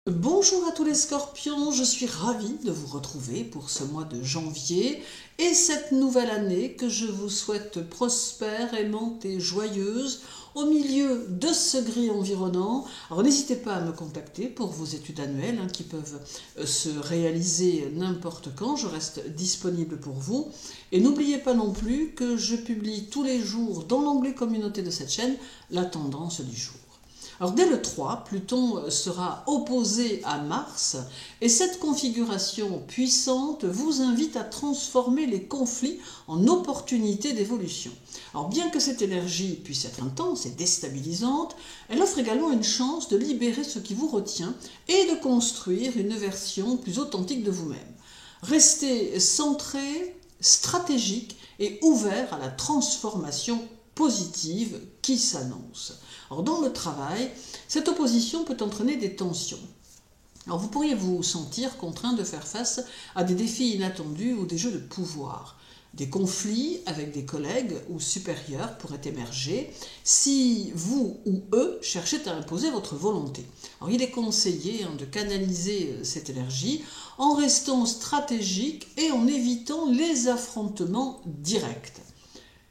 Bonjour à tous les scorpions, je suis ravie de vous retrouver pour ce mois de janvier et cette nouvelle année que je vous souhaite prospère, aimante et joyeuse au milieu de ce gris environnant. Alors n'hésitez pas à me contacter pour vos études annuelles qui peuvent se réaliser n'importe quand, je reste disponible pour vous. Et n'oubliez pas non plus que je publie tous les jours dans l'onglet communauté de cette chaîne la tendance du jour. Alors dès le 3, Pluton sera opposé à Mars et cette configuration puissante vous invite à transformer les conflits en opportunités d'évolution. Alors bien que cette énergie puisse être intense et déstabilisante, elle offre également une chance de libérer ce qui vous retient et de construire une version plus authentique de vous-même. Restez centré, stratégique et ouvert à la transformation positive qui s'annonce. Alors dans le travail, cette opposition peut entraîner des tensions. Alors vous pourriez vous sentir contraint de faire face à des défis inattendus ou des jeux de pouvoir. Des conflits avec des collègues ou supérieurs pourraient émerger si vous ou eux cherchaient à imposer votre volonté. Alors il est conseillé de canaliser cette énergie en restant stratégique et en évitant les affrontements directs.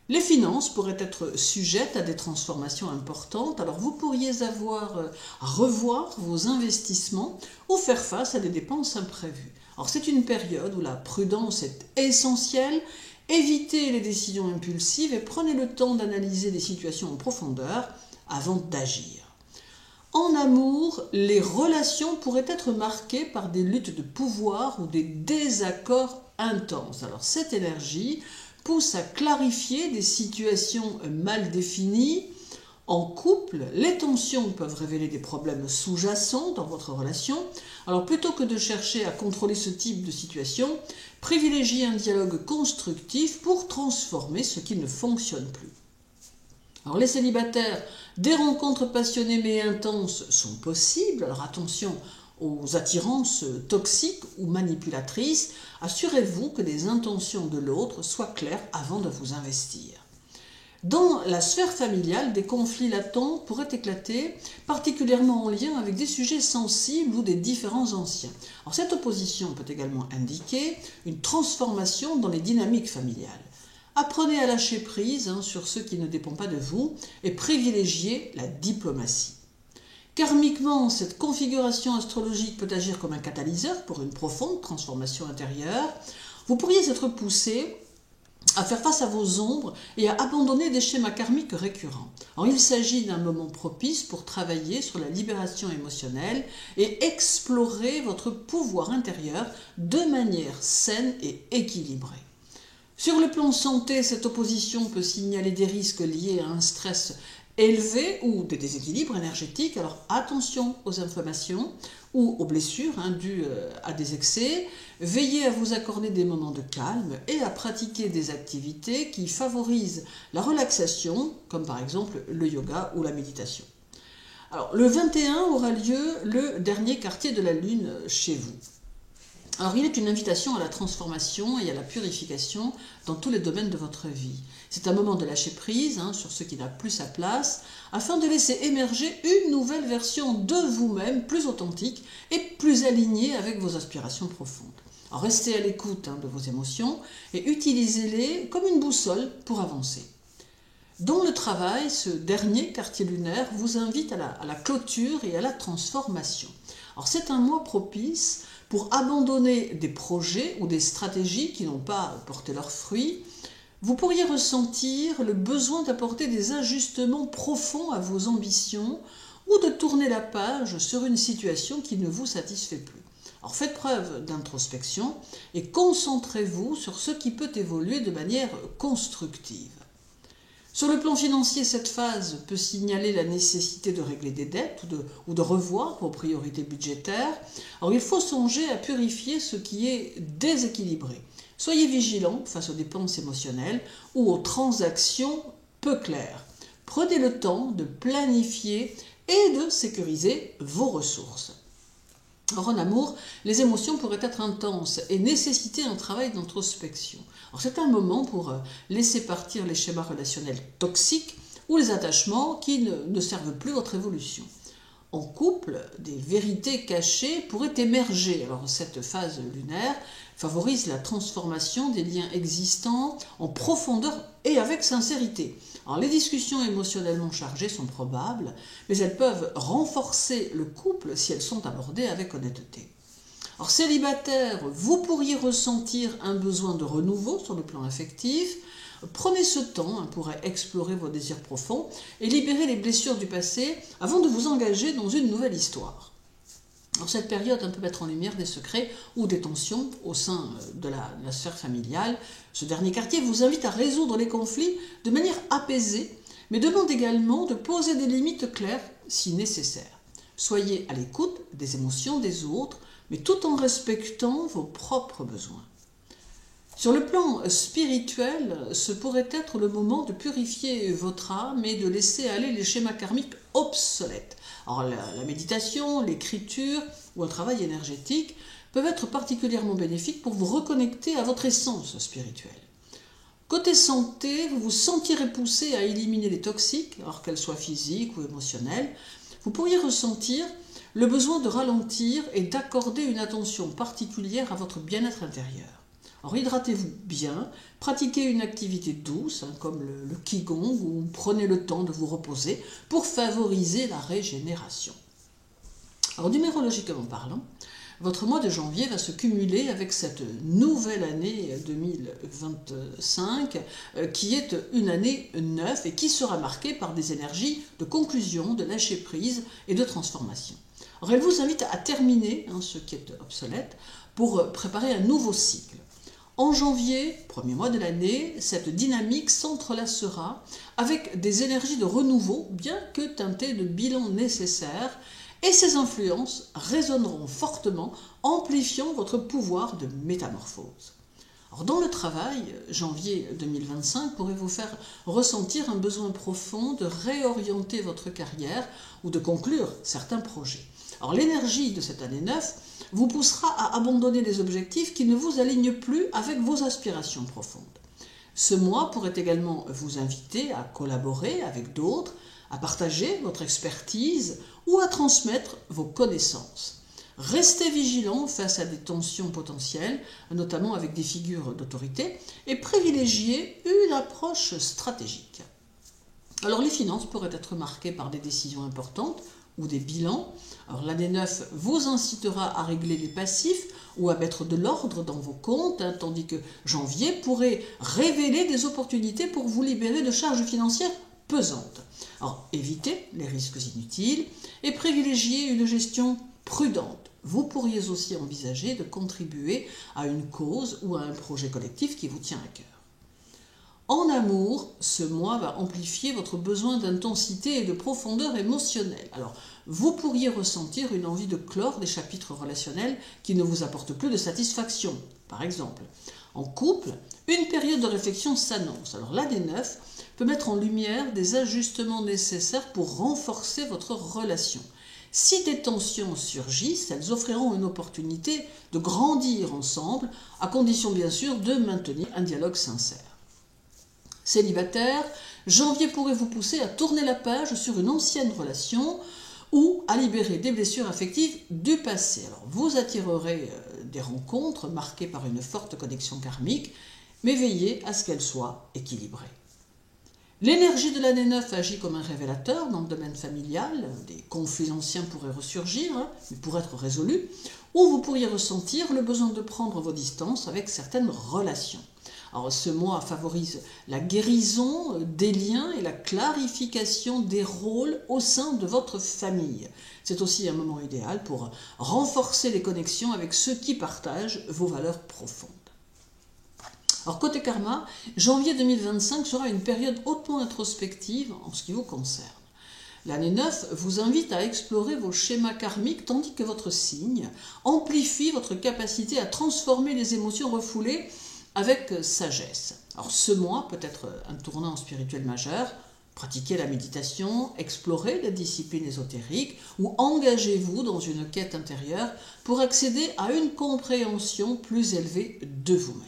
Les finances pourraient être sujettes à des transformations importantes, alors vous pourriez avoir à revoir vos investissements ou faire face à des dépenses imprévues. Alors c'est une période où la prudence est essentielle, évitez les décisions impulsives et prenez le temps d'analyser les situations en profondeur avant d'agir. En amour, les relations pourraient être marquées par des luttes de pouvoir ou des désaccords intenses. Alors cette énergie pousse à clarifier des situations mal définies. En couple, les tensions peuvent révéler des problèmes sous-jacents dans votre relation. Alors plutôt que de chercher à contrôler ce type de situation, privilégiez un dialogue constructif pour transformer ce qui ne fonctionne plus. Alors les célibataires, des rencontres passionnées mais intenses sont possibles. Alors attention aux attirances toxiques ou manipulatrices, assurez-vous que les intentions de l'autre soient claires avant de vous investir. Dans la sphère familiale, des conflits latents pourraient éclater, particulièrement en lien avec des sujets sensibles ou des différends anciens. Alors cette opposition peut également indiquer une transformation dans les dynamiques familiales. Apprenez à lâcher prise sur ce qui ne dépend pas de vous et privilégiez la diplomatie. Karmiquement, cette configuration astrologique peut agir comme un catalyseur pour une profonde transformation intérieure. Vous pourriez être poussé à faire face à vos ombres et à abandonner des schémas karmiques récurrents. Alors, il s'agit d'un moment propice pour travailler sur la libération émotionnelle et explorer votre pouvoir intérieur de manière saine et équilibrée. Sur le plan santé, cette opposition peut signaler des risques liés à un stress élevé ou des déséquilibres énergétiques. Alors attention aux inflammations ou aux blessures dues à des excès. Veillez à vous accorder des moments de calme et à pratiquer des activités qui favorisent la relaxation, comme par exemple le yoga ou la méditation. Alors le 21 aura lieu le dernier quartier de la Lune chez vous. Alors il est une invitation à la transformation et à la purification dans tous les domaines de votre vie. C'est un moment de lâcher prise sur ce qui n'a plus sa place, afin de laisser émerger une nouvelle version de vous-même, plus authentique et plus alignée avec vos aspirations profondes. Alors restez à l'écoute de vos émotions et utilisez-les comme une boussole pour avancer. Dans le travail, ce dernier quartier lunaire vous invite à la clôture et à la transformation. Alors c'est un mois propice pour abandonner des projets ou des stratégies qui n'ont pas porté leurs fruits. Vous pourriez ressentir le besoin d'apporter des ajustements profonds à vos ambitions ou de tourner la page sur une situation qui ne vous satisfait plus. Alors faites preuve d'introspection et concentrez-vous sur ce qui peut évoluer de manière constructive. Sur le plan financier, cette phase peut signaler la nécessité de régler des dettes ou de revoir vos priorités budgétaires. Alors il faut songer à purifier ce qui est déséquilibré. Soyez vigilants face aux dépenses émotionnelles ou aux transactions peu claires. Prenez le temps de planifier et de sécuriser vos ressources. Or, en amour, les émotions pourraient être intenses et nécessiter un travail d'introspection. C'est un moment pour laisser partir les schémas relationnels toxiques ou les attachements qui ne servent plus votre évolution. En couple, des vérités cachées pourraient émerger. Alors cette phase lunaire favorise la transformation des liens existants en profondeur et avec sincérité. Alors les discussions émotionnellement chargées sont probables, mais elles peuvent renforcer le couple si elles sont abordées avec honnêteté. Alors célibataire, vous pourriez ressentir un besoin de renouveau sur le plan affectif. Prenez ce temps pour explorer vos désirs profonds et libérer les blessures du passé avant de vous engager dans une nouvelle histoire. Alors cette période peut mettre en lumière des secrets ou des tensions au sein de la sphère familiale. Ce dernier quartier vous invite à résoudre les conflits de manière apaisée, mais demande également de poser des limites claires si nécessaire. Soyez à l'écoute des émotions des autres, mais tout en respectant vos propres besoins. Sur le plan spirituel, ce pourrait être le moment de purifier votre âme et de laisser aller les schémas karmiques obsolètes. Alors la méditation, l'écriture ou un travail énergétique peuvent être particulièrement bénéfiques pour vous reconnecter à votre essence spirituelle. Côté santé, vous vous sentirez poussé à éliminer les toxiques, alors qu'elles soient physiques ou émotionnelles. Vous pourriez ressentir le besoin de ralentir et d'accorder une attention particulière à votre bien-être intérieur. Alors hydratez-vous bien, pratiquez une activité douce comme le Qigong ou prenez le temps de vous reposer pour favoriser la régénération. Alors numérologiquement parlant, votre mois de janvier va se cumuler avec cette nouvelle année 2025 qui est une année 9 et qui sera marquée par des énergies de conclusion, de lâcher prise et de transformation. Alors elle vous invite à terminer ce qui est obsolète pour préparer un nouveau cycle. En janvier, premier mois de l'année, cette dynamique s'entrelacera avec des énergies de renouveau, bien que teintées de bilan nécessaire, et ces influences résonneront fortement, amplifiant votre pouvoir de métamorphose. Alors dans le travail, janvier 2025 pourrait vous faire ressentir un besoin profond de réorienter votre carrière ou de conclure certains projets. Alors l'énergie de cette année 9 vous poussera à abandonner des objectifs qui ne vous alignent plus avec vos aspirations profondes. Ce mois pourrait également vous inviter à collaborer avec d'autres, à partager votre expertise ou à transmettre vos connaissances. Restez vigilant face à des tensions potentielles, notamment avec des figures d'autorité, et privilégiez une approche stratégique. Alors les finances pourraient être marquées par des décisions importantes ou des bilans. Alors l'année 9 vous incitera à régler les passifs ou à mettre de l'ordre dans vos comptes, tandis que janvier pourrait révéler des opportunités pour vous libérer de charges financières pesantes. Alors évitez les risques inutiles et privilégiez une gestion prudente. Vous pourriez aussi envisager de contribuer à une cause ou à un projet collectif qui vous tient à cœur. En amour, ce mois va amplifier votre besoin d'intensité et de profondeur émotionnelle. Alors, vous pourriez ressentir une envie de clore des chapitres relationnels qui ne vous apportent plus de satisfaction, par exemple. En couple, une période de réflexion s'annonce. Alors l'année 9 peut mettre en lumière des ajustements nécessaires pour renforcer votre relation. Si des tensions surgissent, elles offriront une opportunité de grandir ensemble, à condition bien sûr de maintenir un dialogue sincère. Célibataire, janvier pourrait vous pousser à tourner la page sur une ancienne relation ou à libérer des blessures affectives du passé. Alors, vous attirerez des rencontres marquées par une forte connexion karmique, mais veillez à ce qu'elles soient équilibrées. L'énergie de l'année 9 agit comme un révélateur dans le domaine familial. Des conflits anciens pourraient ressurgir, mais pour être résolus, ou vous pourriez ressentir le besoin de prendre vos distances avec certaines relations. Alors, ce mois favorise la guérison des liens et la clarification des rôles au sein de votre famille. C'est aussi un moment idéal pour renforcer les connexions avec ceux qui partagent vos valeurs profondes. Alors, côté karma, janvier 2025 sera une période hautement introspective en ce qui vous concerne. L'année 9 vous invite à explorer vos schémas karmiques tandis que votre signe amplifie votre capacité à transformer les émotions refoulées avec sagesse. Alors ce mois peut être un tournant spirituel majeur. Pratiquez la méditation, explorez les disciplines ésotériques ou engagez-vous dans une quête intérieure pour accéder à une compréhension plus élevée de vous-même.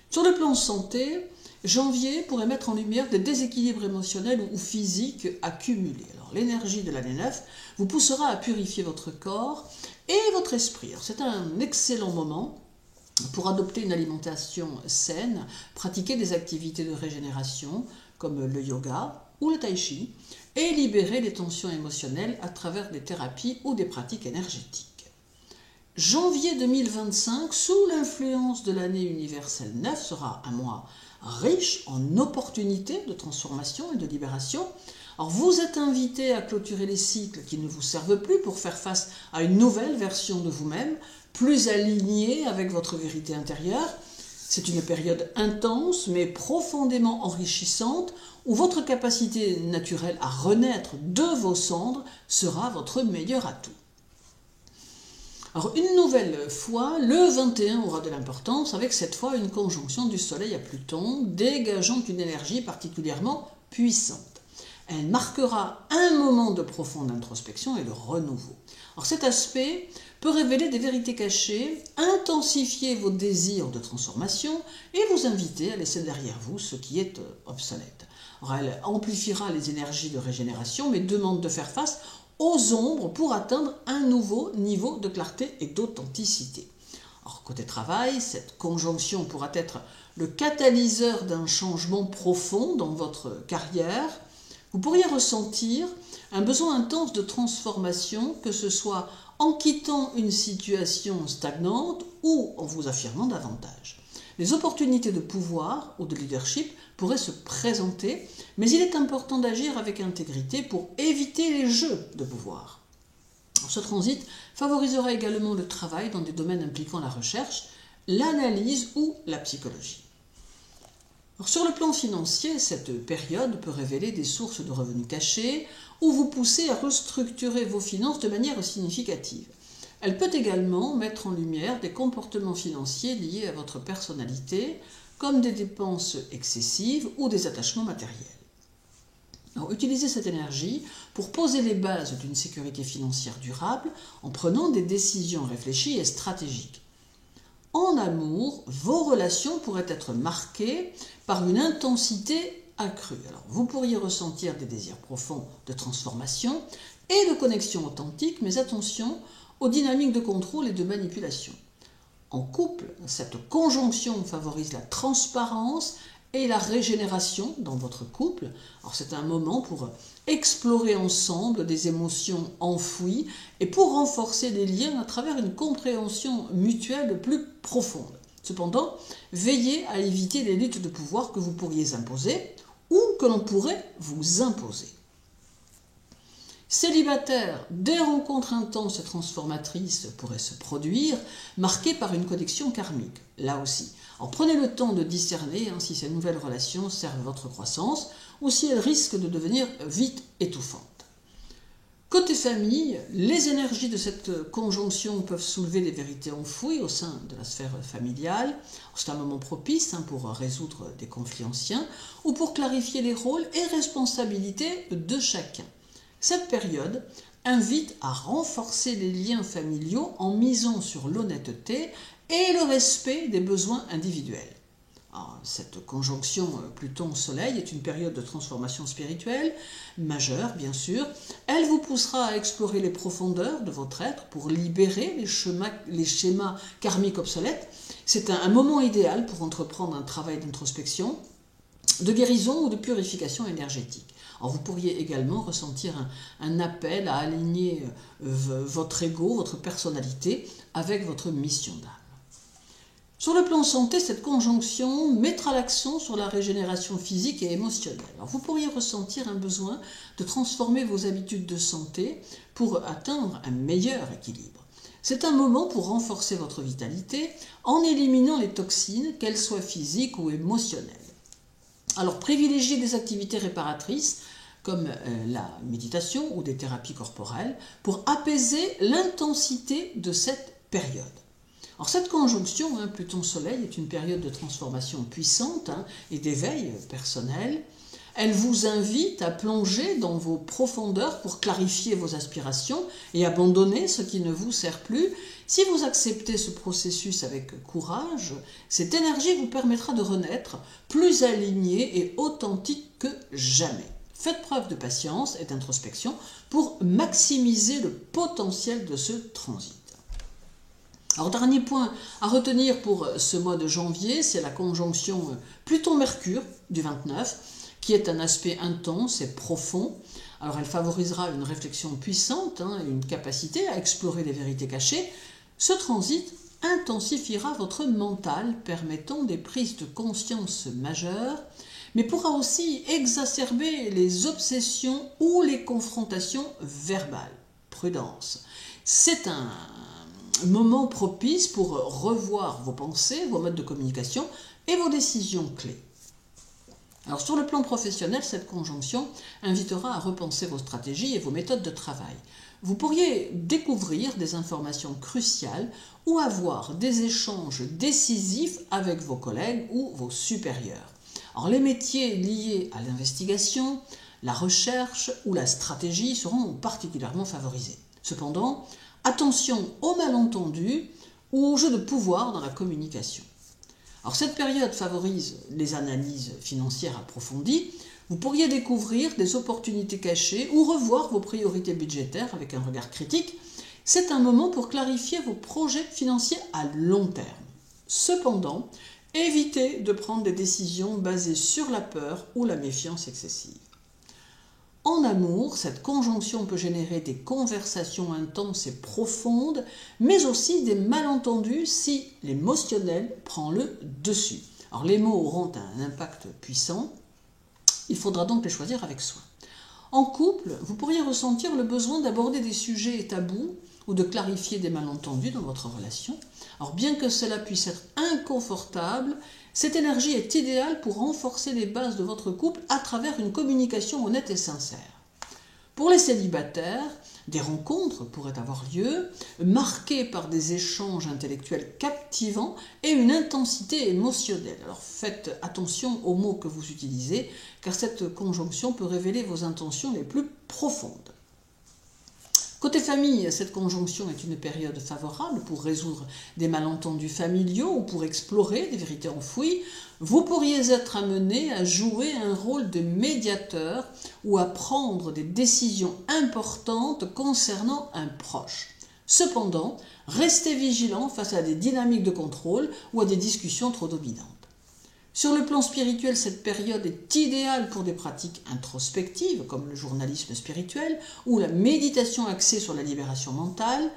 Sur le plan santé, janvier pourrait mettre en lumière des déséquilibres émotionnels ou physiques accumulés. Alors, l'énergie de l'année 9 vous poussera à purifier votre corps et votre esprit. C'est un excellent moment pour adopter une alimentation saine, pratiquer des activités de régénération comme le yoga ou le tai chi et libérer les tensions émotionnelles à travers des thérapies ou des pratiques énergétiques. Janvier 2025, sous l'influence de l'année universelle 9, sera un mois riche en opportunités de transformation et de libération. Alors vous êtes invité à clôturer les cycles qui ne vous servent plus pour faire face à une nouvelle version de vous-même, plus alignée avec votre vérité intérieure. C'est une période intense mais profondément enrichissante où votre capacité naturelle à renaître de vos cendres sera votre meilleur atout. Alors une nouvelle fois, le 21 aura de l'importance avec cette fois une conjonction du Soleil à Pluton dégageant une énergie particulièrement puissante. Elle marquera un moment de profonde introspection et de renouveau. Alors cet aspect peut révéler des vérités cachées, intensifier vos désirs de transformation et vous inviter à laisser derrière vous ce qui est obsolète. Alors elle amplifiera les énergies de régénération mais demande de faire face aux ombres pour atteindre un nouveau niveau de clarté et d'authenticité. Alors côté travail, cette conjonction pourra être le catalyseur d'un changement profond dans votre carrière. Vous pourriez ressentir un besoin intense de transformation, que ce soit en quittant une situation stagnante ou en vous affirmant davantage. Les opportunités de pouvoir ou de leadership pourraient se présenter, mais il est important d'agir avec intégrité pour éviter les jeux de pouvoir. Ce transit favorisera également le travail dans des domaines impliquant la recherche, l'analyse ou la psychologie. Alors, sur le plan financier, cette période peut révéler des sources de revenus cachés ou vous pousser à restructurer vos finances de manière significative. Elle peut également mettre en lumière des comportements financiers liés à votre personnalité, comme des dépenses excessives ou des attachements matériels. Alors, utilisez cette énergie pour poser les bases d'une sécurité financière durable en prenant des décisions réfléchies et stratégiques. En amour, vos relations pourraient être marquées par une intensité accrue. Alors, vous pourriez ressentir des désirs profonds de transformation et de connexion authentique, mais attention aux dynamiques de contrôle et de manipulation. En couple, cette conjonction favorise la transparence et la régénération dans votre couple. Alors c'est un moment pour explorer ensemble des émotions enfouies et pour renforcer les liens à travers une compréhension mutuelle plus profonde. Cependant, veillez à éviter les luttes de pouvoir que vous pourriez imposer ou que l'on pourrait vous imposer. Célibataire, des rencontres intenses et transformatrices pourraient se produire, marquées par une connexion karmique, là aussi. Alors prenez le temps de discerner si ces nouvelles relations servent votre croissance ou si elles risquent de devenir vite étouffantes. Côté famille, les énergies de cette conjonction peuvent soulever des vérités enfouies au sein de la sphère familiale. C'est un moment propice pour résoudre des conflits anciens ou pour clarifier les rôles et responsabilités de chacun. Cette période invite à renforcer les liens familiaux en misant sur l'honnêteté et le respect des besoins individuels. Alors, cette conjonction Pluton-Soleil est une période de transformation spirituelle majeure, bien sûr. Elle vous poussera à explorer les profondeurs de votre être pour libérer les schémas karmiques obsolètes. C'est un moment idéal pour entreprendre un travail d'introspection, de guérison ou de purification énergétique. Alors vous pourriez également ressentir un appel à aligner votre ego, votre personnalité avec votre mission d'âme. Sur le plan santé, cette conjonction mettra l'accent sur la régénération physique et émotionnelle. Alors vous pourriez ressentir un besoin de transformer vos habitudes de santé pour atteindre un meilleur équilibre. C'est un moment pour renforcer votre vitalité en éliminant les toxines, qu'elles soient physiques ou émotionnelles. Alors privilégiez des activités réparatrices comme la méditation ou des thérapies corporelles pour apaiser l'intensité de cette période. Alors cette conjonction, Pluton-Soleil, est une période de transformation puissante et d'éveil personnel. Elle vous invite à plonger dans vos profondeurs pour clarifier vos aspirations et abandonner ce qui ne vous sert plus. Si vous acceptez ce processus avec courage, cette énergie vous permettra de renaître plus aligné et authentique que jamais. Faites preuve de patience et d'introspection pour maximiser le potentiel de ce transit. Alors, dernier point à retenir pour ce mois de janvier, c'est la conjonction Pluton-Mercure du 29, qui est un aspect intense et profond. Alors, elle favorisera une réflexion puissante et une capacité à explorer les vérités cachées. Ce transit intensifiera votre mental, permettant des prises de conscience majeures, mais pourra aussi exacerber les obsessions ou les confrontations verbales. Prudence. C'est un moment propice pour revoir vos pensées, vos modes de communication et vos décisions clés. Alors sur le plan professionnel, cette conjonction invitera à repenser vos stratégies et vos méthodes de travail. Vous pourriez découvrir des informations cruciales ou avoir des échanges décisifs avec vos collègues ou vos supérieurs. Alors les métiers liés à l'investigation, la recherche ou la stratégie seront particulièrement favorisés. Cependant, attention aux malentendus ou aux jeux de pouvoir dans la communication. Alors cette période favorise les analyses financières approfondies. Vous pourriez découvrir des opportunités cachées ou revoir vos priorités budgétaires avec un regard critique. C'est un moment pour clarifier vos projets financiers à long terme. Cependant, évitez de prendre des décisions basées sur la peur ou la méfiance excessive. En amour, cette conjonction peut générer des conversations intenses et profondes, mais aussi des malentendus si l'émotionnel prend le dessus. Alors les mots auront un impact puissant, il faudra donc les choisir avec soin. En couple, vous pourriez ressentir le besoin d'aborder des sujets tabous ou de clarifier des malentendus dans votre relation. Alors bien que cela puisse être inconfortable, cette énergie est idéale pour renforcer les bases de votre couple à travers une communication honnête et sincère. Pour les célibataires, des rencontres pourraient avoir lieu, marquées par des échanges intellectuels captivants et une intensité émotionnelle. Alors faites attention aux mots que vous utilisez, car cette conjonction peut révéler vos intentions les plus profondes. Côté famille, cette conjonction est une période favorable pour résoudre des malentendus familiaux ou pour explorer des vérités enfouies. Vous pourriez être amené à jouer un rôle de médiateur ou à prendre des décisions importantes concernant un proche. Cependant, restez vigilant face à des dynamiques de contrôle ou à des discussions trop dominantes. Sur le plan spirituel, cette période est idéale pour des pratiques introspectives comme le journalisme spirituel ou la méditation axée sur la libération mentale.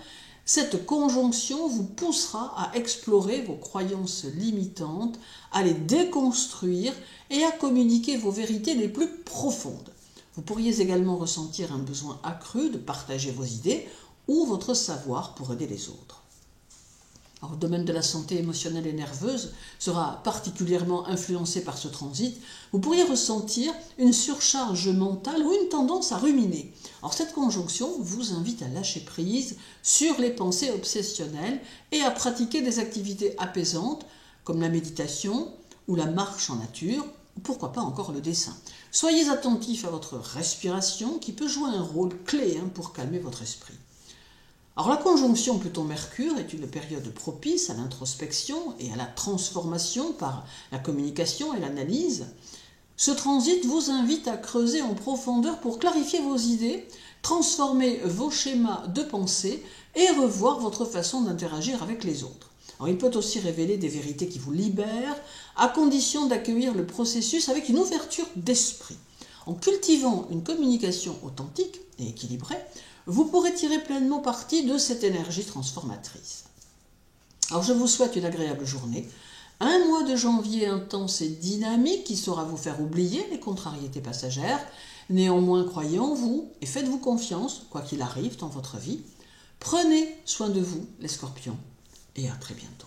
Cette conjonction vous poussera à explorer vos croyances limitantes, à les déconstruire et à communiquer vos vérités les plus profondes. Vous pourriez également ressentir un besoin accru de partager vos idées ou votre savoir pour aider les autres. Alors, le domaine de la santé émotionnelle et nerveuse sera particulièrement influencé par ce transit. Vous pourriez ressentir une surcharge mentale ou une tendance à ruminer. Alors, cette conjonction vous invite à lâcher prise sur les pensées obsessionnelles et à pratiquer des activités apaisantes comme la méditation ou la marche en nature, ou pourquoi pas encore le dessin. Soyez attentifs à votre respiration qui peut jouer un rôle clé pour calmer votre esprit. Alors la conjonction Pluton-Mercure est une période propice à l'introspection et à la transformation par la communication et l'analyse. Ce transit vous invite à creuser en profondeur pour clarifier vos idées, transformer vos schémas de pensée et revoir votre façon d'interagir avec les autres. Alors, il peut aussi révéler des vérités qui vous libèrent, à condition d'accueillir le processus avec une ouverture d'esprit. En cultivant une communication authentique et équilibrée, vous pourrez tirer pleinement parti de cette énergie transformatrice. Alors je vous souhaite une agréable journée, un mois de janvier intense et dynamique qui saura vous faire oublier les contrariétés passagères. Néanmoins, croyez en vous et faites-vous confiance, quoi qu'il arrive dans votre vie. Prenez soin de vous, les scorpions, et à très bientôt.